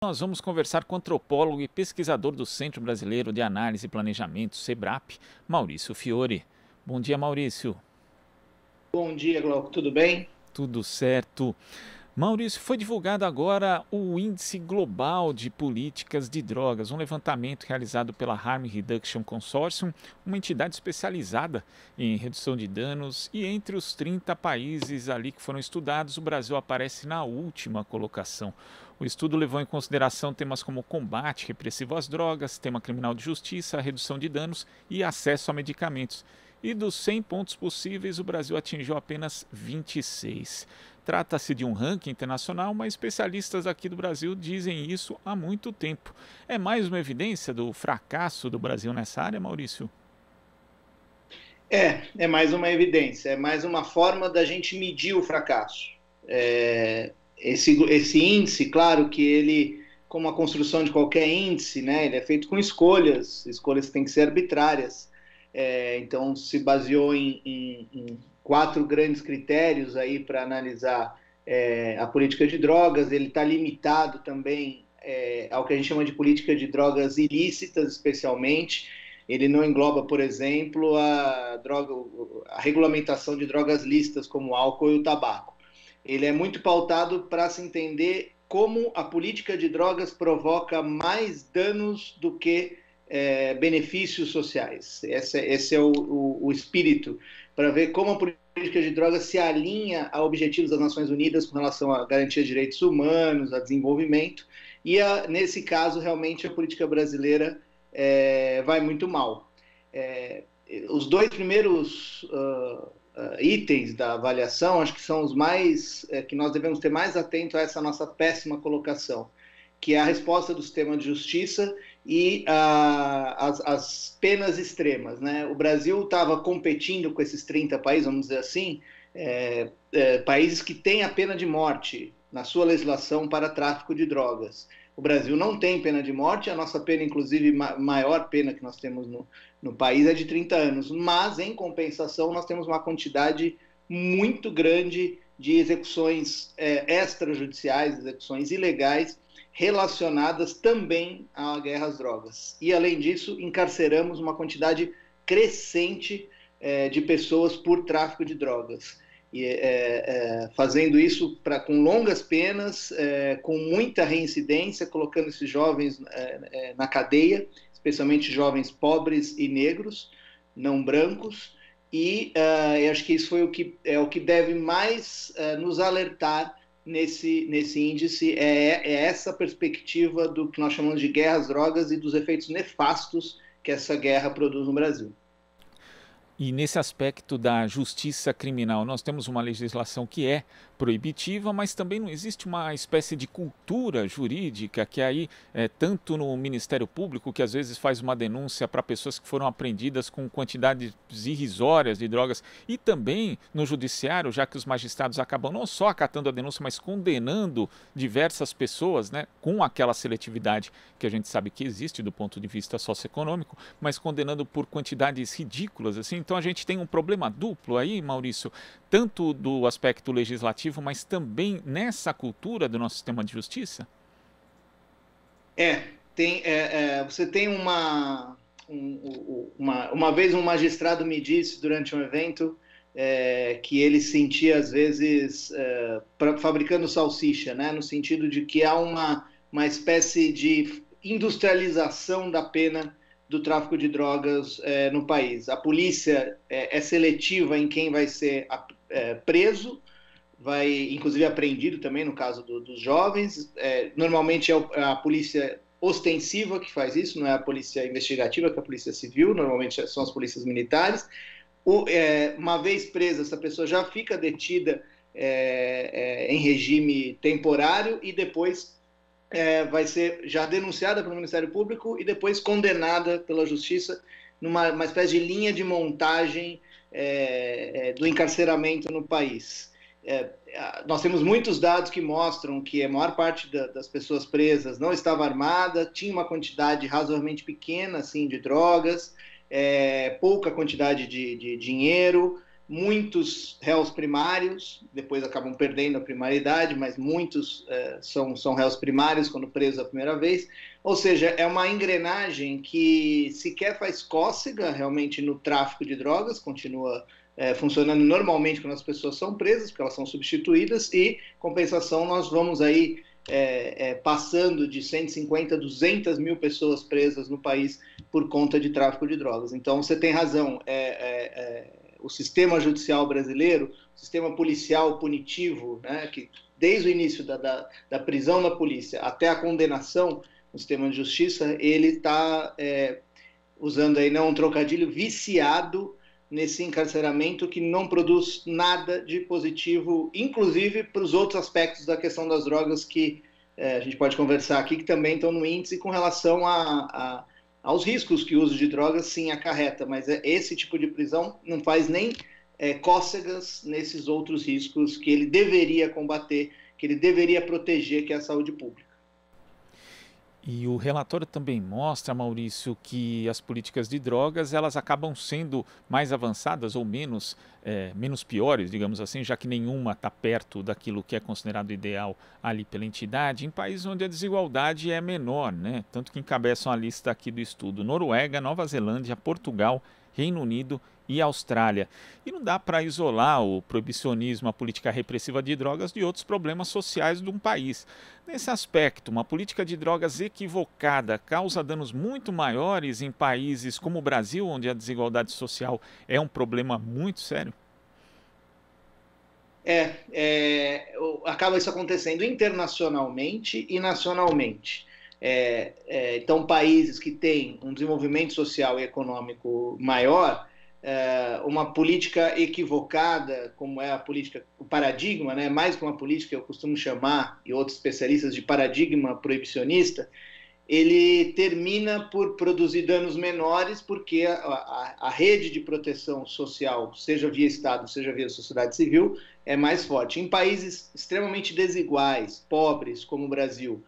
Nós vamos conversar com o antropólogo e pesquisador do Centro Brasileiro de Análise e Planejamento, SEBRAP, Maurício Fiore. Bom dia, Maurício. Bom dia, Glauco. Tudo bem? Tudo certo? Maurício, foi divulgado agora o Índice Global de Políticas de Drogas, um levantamento realizado pela Harm Reduction Consortium, uma entidade especializada em redução de danos, e entre os 30 países ali que foram estudados, o Brasil aparece na última colocação. O estudo levou em consideração temas como combate repressivo às drogas, tema criminal de justiça, redução de danos e acesso a medicamentos. E dos 100 pontos possíveis, o Brasil atingiu apenas 26. Trata-se de um ranking internacional, mas especialistas aqui do Brasil dizem isso há muito tempo. É mais uma evidência do fracasso do Brasil nessa área, Maurício? É mais uma evidência, é mais uma forma da gente medir o fracasso. Esse índice, claro que ele, como a construção de qualquer índice, né, ele é feito com escolhas têm que ser arbitrárias. Então, se baseou em quatro grandes critérios aí para analisar a política de drogas. Ele está limitado também ao que a gente chama de política de drogas ilícitas, especialmente. Ele não engloba, por exemplo, a regulamentação de drogas lícitas, como o álcool e o tabaco. Ele é muito pautado para se entender como a política de drogas provoca mais danos do que benefícios sociais. Esse é o espírito, para ver como a política de drogas se alinha a objetivos das Nações Unidas com relação à garantia de direitos humanos, a desenvolvimento, e nesse caso, realmente, a política brasileira vai muito mal. Os dois primeiros itens da avaliação, acho que são os mais que nós devemos ter mais atento a essa nossa péssima colocação, que é a resposta do sistema de justiça e as penas extremas, né? O Brasil estava competindo com esses 30 países, vamos dizer assim, países que têm a pena de morte na sua legislação para tráfico de drogas. O Brasil não tem pena de morte, a nossa pena, inclusive, maior pena que nós temos no país é de 30 anos, mas, em compensação, nós temos uma quantidade muito grande de execuções extrajudiciais, execuções ilegais, relacionadas também à guerra às drogas. E, além disso, encarceramos uma quantidade crescente de pessoas por tráfico de drogas. E, fazendo isso com longas penas, com muita reincidência, colocando esses jovens na cadeia, especialmente jovens pobres e negros, não brancos, e eu acho que isso foi o que deve mais nos alertar nesse índice, essa perspectiva do que nós chamamos de guerra às drogas e dos efeitos nefastos que essa guerra produz no Brasil. E nesse aspecto da justiça criminal, nós temos uma legislação que é proibitiva, mas também não existe uma espécie de cultura jurídica que aí, tanto no Ministério Público, que às vezes faz uma denúncia para pessoas que foram apreendidas com quantidades irrisórias de drogas, e também no Judiciário, já que os magistrados acabam não só acatando a denúncia, mas condenando diversas pessoas, né, com aquela seletividade que a gente sabe que existe do ponto de vista socioeconômico, mas condenando por quantidades ridículas, assim. Então a gente tem um problema duplo aí, Maurício, tanto do aspecto legislativo, mas também nessa cultura do nosso sistema de justiça? Você tem uma vez um magistrado me disse durante um evento que ele sentia, às vezes, fabricando salsicha, né, no sentido de que há uma espécie de industrialização da pena do tráfico de drogas no país. A polícia é seletiva em quem vai ser preso, vai inclusive apreendido também no caso dos jovens. Normalmente é a polícia ostensiva que faz isso, não é a polícia investigativa, que é a polícia civil, normalmente são as polícias militares. Uma vez presa, essa pessoa já fica detida em regime temporário e depois vai ser já denunciada pelo Ministério Público e depois condenada pela Justiça numa espécie de linha de montagem do encarceramento no país. Nós temos muitos dados que mostram que a maior parte das pessoas presas não estava armada, tinha uma quantidade razoavelmente pequena assim, de drogas, pouca quantidade de dinheiro, muitos réus primários, depois acabam perdendo a primariedade, mas muitos são réus primários quando presos a primeira vez. Ou seja, é uma engrenagem que sequer faz cócega realmente no tráfico de drogas, continua funcionando normalmente quando as pessoas são presas, porque elas são substituídas, e, compensação, nós vamos aí passando de 150 a 200 mil pessoas presas no país por conta de tráfico de drogas. Então, você tem razão, o sistema judicial brasileiro, o sistema policial punitivo, né, que desde o início da prisão da polícia até a condenação no sistema de justiça, ele está, usando aí um trocadilho, viciado nesse encarceramento que não produz nada de positivo, inclusive para os outros aspectos da questão das drogas que a gente pode conversar aqui, que também estão no índice com relação aos riscos que o uso de drogas sim acarreta, mas esse tipo de prisão não faz nem cócegas nesses outros riscos que ele deveria combater, que ele deveria proteger, que é a saúde pública. E o relatório também mostra, Maurício, que as políticas de drogas elas acabam sendo mais avançadas ou menos piores, digamos assim, já que nenhuma está perto daquilo que é considerado ideal ali pela entidade, em países onde a desigualdade é menor, né? Tanto que encabeçam a lista aqui do estudo: Noruega, Nova Zelândia, Portugal, Reino Unido e Austrália. E não dá para isolar o proibicionismo, a política repressiva de drogas, de outros problemas sociais de um país. Nesse aspecto, uma política de drogas equivocada causa danos muito maiores em países como o Brasil, onde a desigualdade social é um problema muito sério? Acaba isso acontecendo internacionalmente e nacionalmente. Então, países que têm um desenvolvimento social e econômico maior, uma política equivocada, como é a política, o paradigma, né, mais que uma política, eu costumo chamar, e outros especialistas, de paradigma proibicionista, ele termina por produzir danos menores, porque a rede de proteção social, seja via Estado, seja via sociedade civil, é mais forte. Em países extremamente desiguais, pobres, como o Brasil,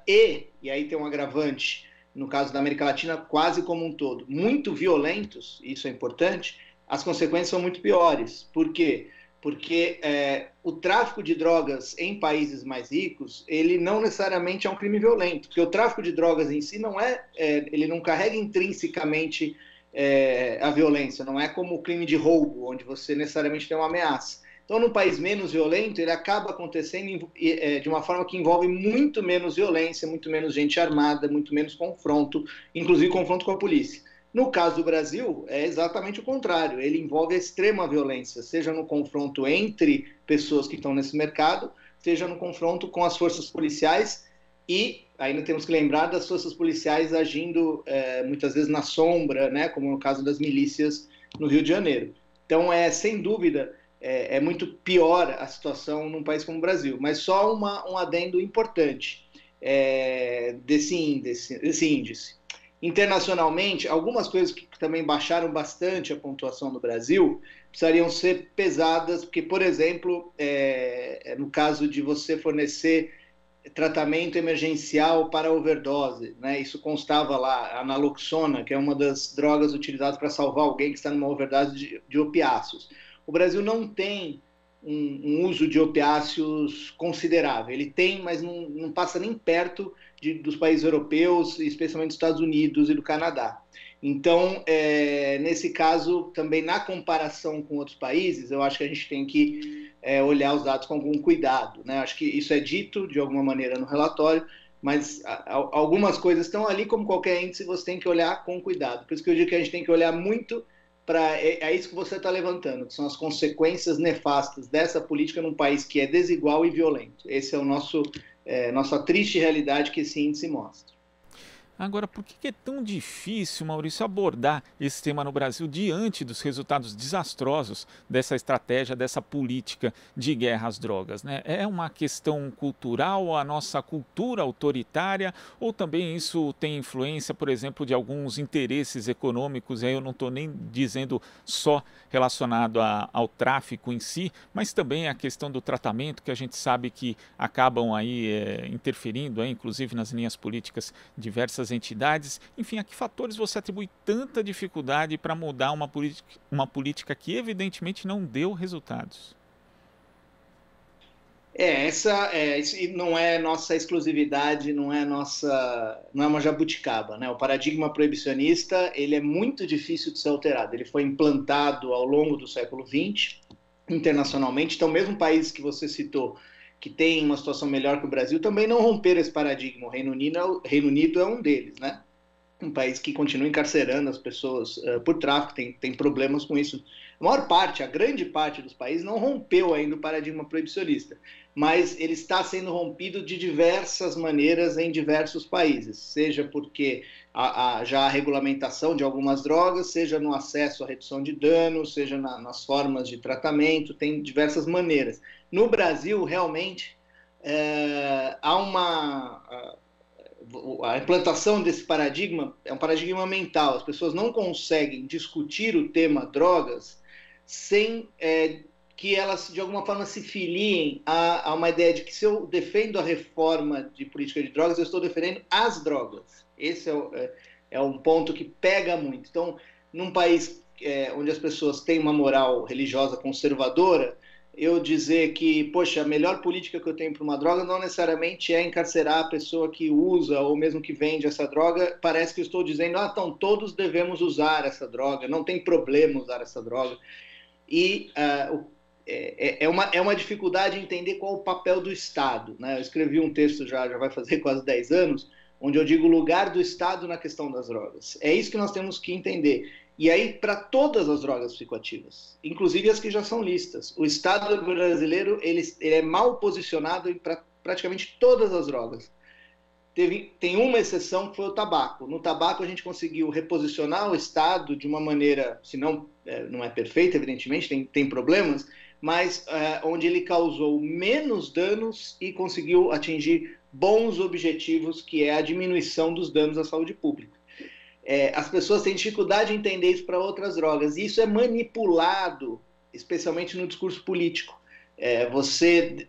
e aí tem um agravante, no caso da América Latina, quase como um todo, muito violentos, isso é importante, as consequências são muito piores. Por quê? Porque o tráfico de drogas em países mais ricos, ele não necessariamente é um crime violento, porque o tráfico de drogas em si ele não carrega intrinsecamente a violência, não é como o crime de roubo, onde você necessariamente tem uma ameaça. Então, num país menos violento, ele acaba acontecendo de uma forma que envolve muito menos violência, muito menos gente armada, muito menos confronto, inclusive confronto com a polícia. No caso do Brasil, é exatamente o contrário. Ele envolve a extrema violência, seja no confronto entre pessoas que estão nesse mercado, seja no confronto com as forças policiais, e ainda temos que lembrar das forças policiais agindo muitas vezes na sombra, né, como no caso das milícias no Rio de Janeiro. Então, sem dúvida, é muito pior a situação num país como o Brasil. Mas só um adendo importante desse índice. Internacionalmente, algumas coisas que também baixaram bastante a pontuação do Brasil precisariam ser pesadas, porque, por exemplo, no caso de você fornecer tratamento emergencial para overdose, né? Isso constava lá, a naloxona, que é uma das drogas utilizadas para salvar alguém que está numa overdose de opiáceos. O Brasil não tem um uso de opiáceos considerável. Ele tem, mas não passa nem perto dos países europeus, especialmente dos Estados Unidos e do Canadá. Então, nesse caso, também na comparação com outros países, eu acho que a gente tem que olhar os dados com algum cuidado, né? Acho que isso é dito de alguma maneira no relatório, mas algumas coisas estão ali, como qualquer índice, você tem que olhar com cuidado. Por isso que eu digo que a gente tem que olhar muito para isso que você está levantando, que são as consequências nefastas dessa política num país que é desigual e violento. Esse é o nossa triste realidade que esse índice mostra. Agora, por que é tão difícil, Maurício, abordar esse tema no Brasil diante dos resultados desastrosos dessa estratégia, dessa política de guerra às drogas, né? É uma questão cultural, a nossa cultura autoritária, ou também isso tem influência, por exemplo, de alguns interesses econômicos, e aí eu não estou nem dizendo só relacionado ao tráfico em si, mas também a questão do tratamento, que a gente sabe que acabam aí interferindo, inclusive nas linhas políticas diversas das entidades? Enfim, a que fatores você atribui tanta dificuldade para mudar uma política que evidentemente não deu resultados? Isso não é nossa exclusividade, não é uma jabuticaba, né? O paradigma proibicionista, ele é muito difícil de ser alterado. Ele foi implantado ao longo do século XX, internacionalmente. Então, mesmo países que você citou, que tem uma situação melhor que o Brasil, também não romperam esse paradigma. O Reino Unido é um deles, né? Um país que continua encarcerando as pessoas por tráfico, tem problemas com isso. A grande parte dos países não rompeu ainda o paradigma proibicionista, mas ele está sendo rompido de diversas maneiras em diversos países, seja porque já há regulamentação de algumas drogas, seja no acesso à redução de danos, seja nas formas de tratamento, tem diversas maneiras. No Brasil, realmente, a implantação desse paradigma é um paradigma mental. As pessoas não conseguem discutir o tema drogas sem que elas, de alguma forma, se filiem a uma ideia de que se eu defendo a reforma de política de drogas, eu estou defendendo as drogas. Esse é um ponto que pega muito. Então, num país onde as pessoas têm uma moral religiosa conservadora, eu dizer que, poxa, a melhor política que eu tenho para uma droga não necessariamente é encarcerar a pessoa que usa ou mesmo que vende essa droga, parece que eu estou dizendo, então todos devemos usar essa droga, não tem problema usar essa droga. E é uma dificuldade entender qual o papel do Estado, né? Eu escrevi um texto, já vai fazer quase 10 anos, onde eu digo o lugar do Estado na questão das drogas. É isso que nós temos que entender. E aí, para todas as drogas psicoativas, inclusive as que já são listas, o Estado brasileiro ele é mal posicionado para praticamente todas as drogas. Tem uma exceção que foi o tabaco. No tabaco a gente conseguiu reposicionar o Estado de uma maneira, se não é perfeita, evidentemente, tem problemas, mas onde ele causou menos danos e conseguiu atingir bons objetivos, que é a diminuição dos danos à saúde pública. As pessoas têm dificuldade em entender isso para outras drogas, e isso é manipulado, especialmente no discurso político. Você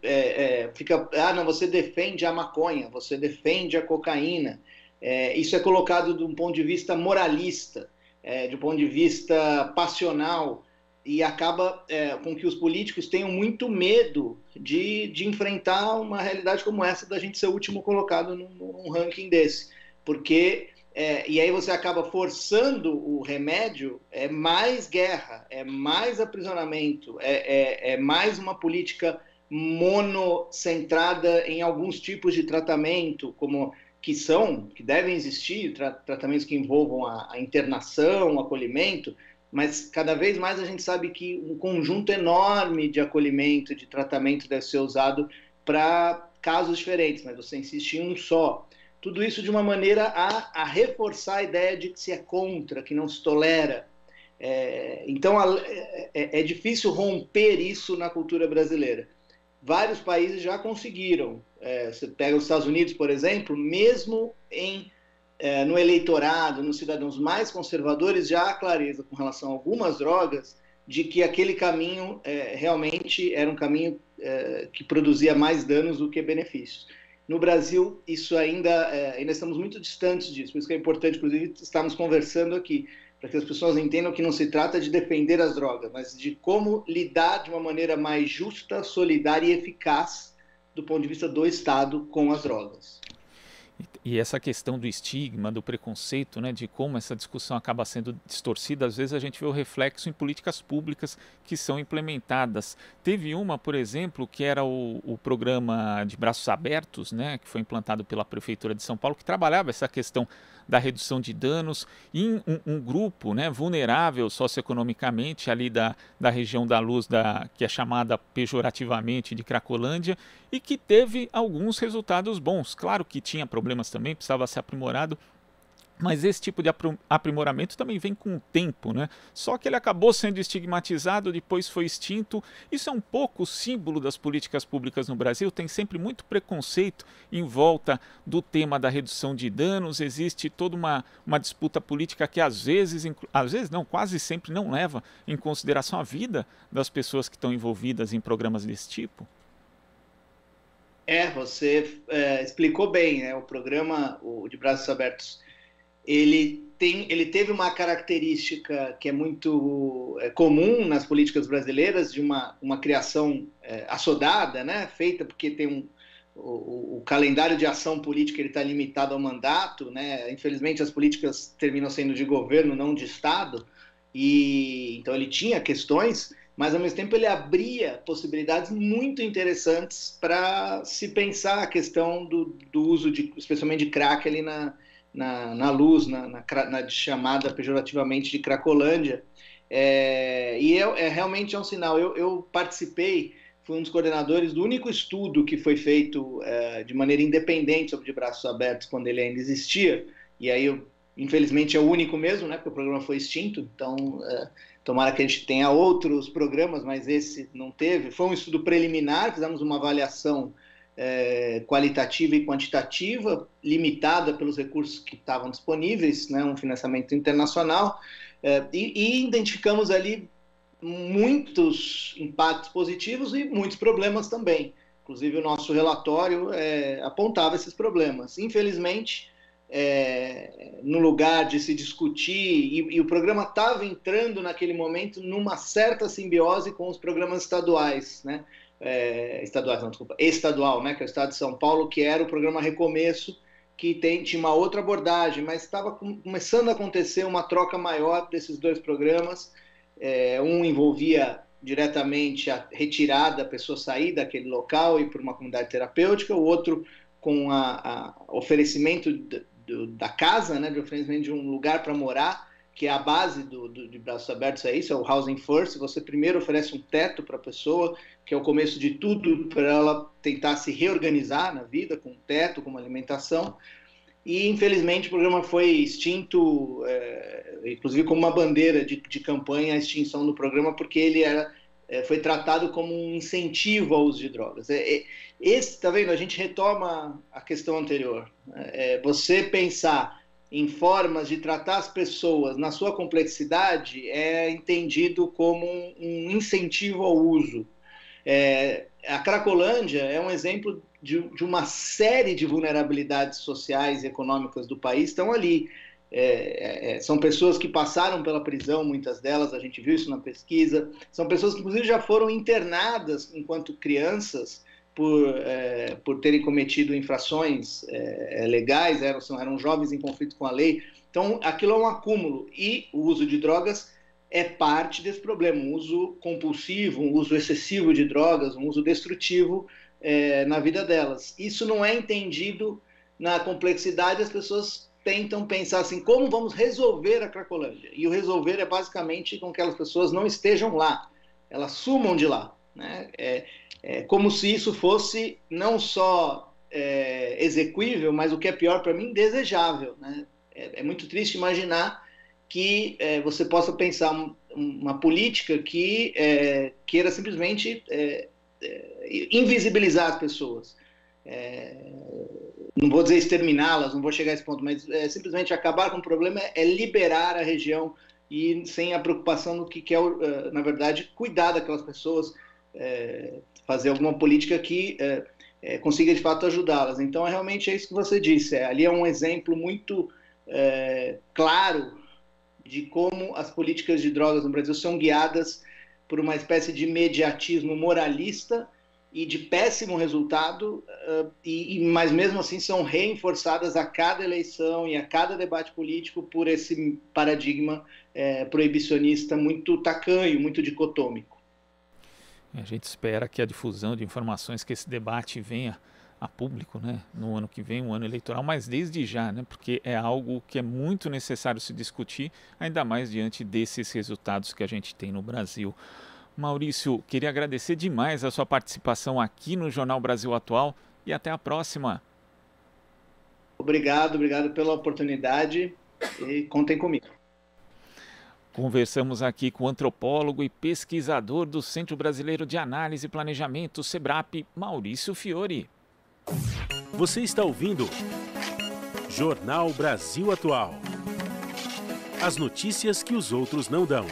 você defende a maconha, você defende a cocaína. Isso é colocado de um ponto de vista moralista, de um ponto de vista passional, e acaba com que os políticos tenham muito medo de enfrentar uma realidade como essa, da gente ser o último colocado num ranking desse. Porque e aí você acaba forçando o remédio, mais guerra, mais aprisionamento, mais uma política monocentrada em alguns tipos de tratamento, que devem existir, tratamentos que envolvam a internação, o acolhimento, mas cada vez mais a gente sabe que um conjunto enorme de acolhimento, de tratamento deve ser usado para casos diferentes, mas você insiste em um só. Tudo isso de uma maneira a reforçar a ideia de que se é contra, que não se tolera. Então, é difícil romper isso na cultura brasileira. Vários países já conseguiram. Você pega os Estados Unidos, por exemplo, mesmo no eleitorado, nos cidadãos mais conservadores, já há clareza com relação a algumas drogas de que aquele caminho realmente era um caminho que produzia mais danos do que benefícios. No Brasil, isso ainda estamos muito distantes disso, por isso que é importante, inclusive, estarmos conversando aqui, para que as pessoas entendam que não se trata de defender as drogas, mas de como lidar de uma maneira mais justa, solidária e eficaz do ponto de vista do Estado com as drogas. E essa questão do estigma, do preconceito, né, de como essa discussão acaba sendo distorcida, às vezes a gente vê o reflexo em políticas públicas que são implementadas. Teve uma, por exemplo, que era o programa de braços abertos, né, que foi implantado pela Prefeitura de São Paulo, que trabalhava essa questão da redução de danos em um grupo, né, vulnerável socioeconomicamente ali da região da Luz, que é chamada pejorativamente de Cracolândia, e que teve alguns resultados bons. Claro que tinha problemas também, precisava ser aprimorado, mas esse tipo de aprimoramento também vem com o tempo, né? Só que ele acabou sendo estigmatizado, depois foi extinto. Isso é um pouco o símbolo das políticas públicas no Brasil. Tem sempre muito preconceito em volta do tema da redução de danos. Existe toda uma disputa política que às vezes não, quase sempre não leva em consideração a vida das pessoas que estão envolvidas em programas desse tipo. Você explicou bem, né? O programa de Braços Abertos ele teve uma característica que é muito comum nas políticas brasileiras, de uma criação assodada, né, feita porque tem o calendário de ação política está limitado ao mandato, né? Infelizmente as políticas terminam sendo de governo, não de Estado, e então ele tinha questões, mas ao mesmo tempo ele abria possibilidades muito interessantes para se pensar a questão do uso, especialmente de crack ali na luz, na chamada pejorativamente de Cracolândia. Realmente é um sinal. Eu participei, fui um dos coordenadores do único estudo que foi feito de maneira independente sobre De Braços Abertos quando ele ainda existia, e aí infelizmente é o único mesmo, né, porque o programa foi extinto, então tomara que a gente tenha outros programas, mas esse não teve. Foi um estudo preliminar, fizemos uma avaliação qualitativa e quantitativa, limitada pelos recursos que estavam disponíveis, né, um financiamento internacional, e identificamos ali muitos impactos positivos e muitos problemas também. Inclusive o nosso relatório apontava esses problemas. Infelizmente, no lugar de se discutir, e o programa estava entrando naquele momento numa certa simbiose com os programas estaduais, né? Estadual, né? Que é o Estado de São Paulo, que era o programa Recomeço, que tinha uma outra abordagem, mas estava começando a acontecer uma troca maior desses dois programas. Um envolvia diretamente a retirada da pessoa sair daquele local e ir para uma comunidade terapêutica, o outro com o oferecimento da casa, né, de oferecimento de um lugar para morar, que é a base de Braços Abertos, é isso, é o Housing First. Você primeiro oferece um teto para a pessoa, que é o começo de tudo, para ela tentar se reorganizar na vida, com um teto, com uma alimentação. E, infelizmente, o programa foi extinto, inclusive como uma bandeira de campanha, a extinção do programa, porque ele foi tratado como um incentivo ao uso de drogas. Tá vendo? A gente retoma a questão anterior. Você pensar em formas de tratar as pessoas na sua complexidade é entendido como um incentivo ao uso. A Cracolândia é um exemplo de uma série de vulnerabilidades sociais e econômicas do país, estão ali. São pessoas que passaram pela prisão, muitas delas, a gente viu isso na pesquisa, são pessoas que inclusive já foram internadas enquanto crianças por terem cometido infrações legais, eram jovens em conflito com a lei. Então aquilo é um acúmulo, e o uso de drogas é parte desse problema, um uso compulsivo, um uso excessivo de drogas, um uso destrutivo na vida delas. Isso não é entendido na complexidade. As pessoas tentam pensar assim, como vamos resolver a Cracolândia? E o resolver é basicamente com que aquelas pessoas não estejam lá, elas sumam de lá, né? Como se isso fosse não só exequível, mas o que é pior para mim, desejável, né? É muito triste imaginar que você possa pensar uma política que queira simplesmente invisibilizar as pessoas. Não vou dizer exterminá-las, não vou chegar a esse ponto, mas simplesmente acabar com o problema é liberar a região, e sem a preocupação do que é, na verdade, cuidar daquelas pessoas, fazer alguma política que consiga de fato ajudá-las. Então realmente é isso que você disse, ali é um exemplo muito claro de como as políticas de drogas no Brasil são guiadas por uma espécie de imediatismo moralista e de péssimo resultado, mas mesmo assim são reforçadas a cada eleição e a cada debate político por esse paradigma proibicionista muito tacanho, muito dicotômico. A gente espera que a difusão de informações, que esse debate venha a público, né, no ano que vem, um ano eleitoral, mas desde já, né, porque é algo que é muito necessário se discutir, ainda mais diante desses resultados que a gente tem no Brasil. Maurício, queria agradecer demais a sua participação aqui no Jornal Brasil Atual e até a próxima. Obrigado pela oportunidade e contem comigo. Conversamos aqui com o antropólogo e pesquisador do Centro Brasileiro de Análise e Planejamento, SEBRAP, Maurício Fiori. Você está ouvindo Jornal Brasil Atual. As notícias que os outros não dão.